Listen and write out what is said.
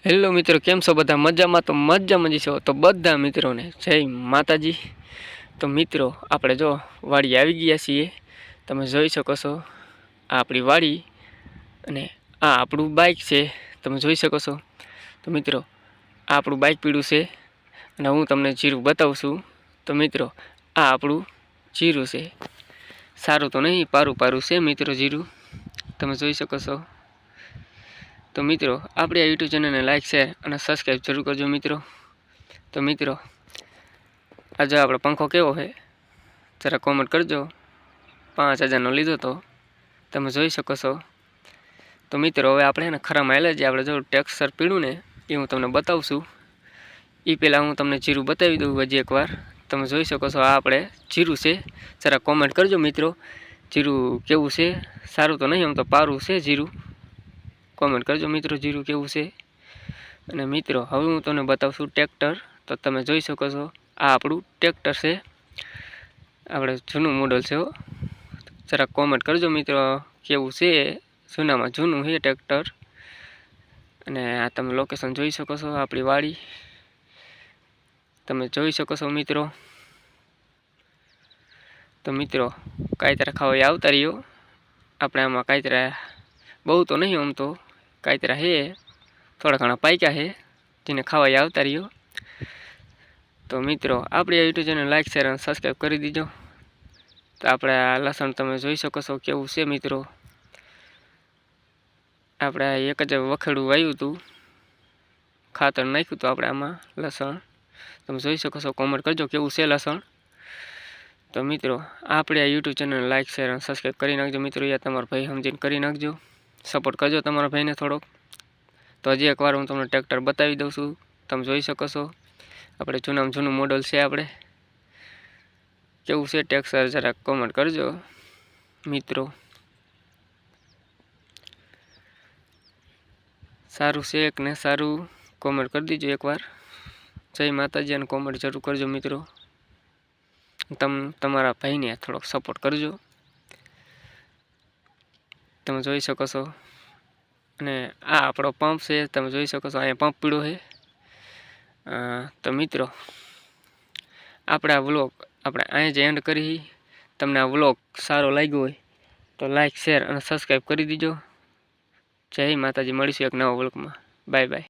Hello મિત્રો, કેમ છો બધા? મજામાં? તો મજામાં જ છો તો બધા મિત્રોને જય માતાજી। તો મિત્રો આપણે જો વાડી આવી ગયા છીએ, તમે જોઈ શકો છો આ આપણી વાડી અને આ આપણું બાઇક છે, તમે જોઈ શકો છો। તો મિત્રો આ આપણું બાઇક પીડ્યું છે અને હું તમને જીરું બતાવું છું। તો મિત્રો આ આપણું જીરું છે, સારું તો નહીં, પારું પારું છે મિત્રો જીરું, તમે જોઈ શકો છો। તો મિત્રો આપણે આ યુટ્યુબ ચેનલને લાઇક શેર અને સબસ્ક્રાઈબ જરૂર કરજો મિત્રો। તો મિત્રો આજે આપણો પંખો કેવો છે જરા કોમેન્ટ કરજો। 5000નો લીધો તો, તમે જોઈ શકો છો। તો મિત્રો હવે આપણે એને ખરામાં આવેલા જે આપણે જો ટેક્સચર પીળું ને એ હું તમને બતાવું છું। એ પહેલાં હું તમને જીરું બતાવી દઉં હજી એકવાર, તમે જોઈ શકો છો। આ આપણે જીરું છે, જરા કોમેન્ટ કરજો મિત્રો જીરું કેવું છે, સારું તો નહીં, આમ તો પારું છે જીરું, કોમેન્ટ કરજો મિત્રો જીરું કેવું છે। અને મિત્રો હવે હું તમને બતાવશું ટ્રેક્ટર, તો તમે જોઈ શકો છો આ આપણું ટ્રેક્ટર છે, આપણે જૂનું મોડલ છે, જરા કોમેન્ટ કરજો મિત્રો કેવું છે, જૂનામાં જૂનું છે ટ્રેક્ટર। અને આ તમે લોકેશન જોઈ શકો છો, આપણી વાડી તમે જોઈ શકો છો મિત્રો। તો મિત્રો કાંતરા ખાવા આવતા રહ્યો, આપણે આમાં કાંતરા બહુ તો નહીં, આમ તો કાંતરા છે થોડા ઘણા પાક્યા છે, જેને ખાવા આવતા રહ્યો। તો મિત્રો આપણી આ યુટ્યુબ ચેનલ લાઇક શેર અને સબસ્ક્રાઈબ કરી દીજો। તો આપણે આ લસણ તમે જોઈ શકો છો કેવું છે મિત્રો, આપણે એક જ વખેડું વાવ્યું હતું, ખાતર નાખ્યું હતું આપણે આમાં લસણ, તમે જોઈ શકો છો, કોમેન્ટ કરજો કેવું છે લસણ। તો મિત્રો આપણે આ યુટ્યુબ ચેનલ લાઇક શેર અને સબસ્ક્રાઈબ કરી નાખજો મિત્રો, યા તમારા ભાઈ સમજીને કરી નાખજો, સપોર્ટ કરજો તમારા ભાઈને થોડોક। તો હજી એકવાર હું તમને ટ્રેક્ટર બતાવી દઉં છું, તમે જોઈ શકો છો, આપણે જૂનામાં જૂનું મોડલ છે, આપણે કેવું છે ટેક્સચર જરાક કોમેન્ટ કરજો મિત્રો, સારું છે કે ને સારું કોમેન્ટ કરી દીજો એકવાર, જય માતાજી, અને કોમેન્ટ જરૂર કરજો મિત્રો, તમારા ભાઈને થોડોક સપોર્ટ કરજો, તમે જોઈ શકો છો। અને આ આપણો પંપ છે, તમે જોઈ શકો છો, અહીંયા પંપ પીળો છે। તો મિત્રો આપણે આ વ્લોગ આપણે અહીં જ એન્ડ કરી, તમને આ વ્લોગ સારો લાગ્યો હોય તો લાઇક શેર અને સબસ્ક્રાઈબ કરી દીજો। જય માતાજી, મળીશું એક નવા વ્લોગમાં, બાય બાય।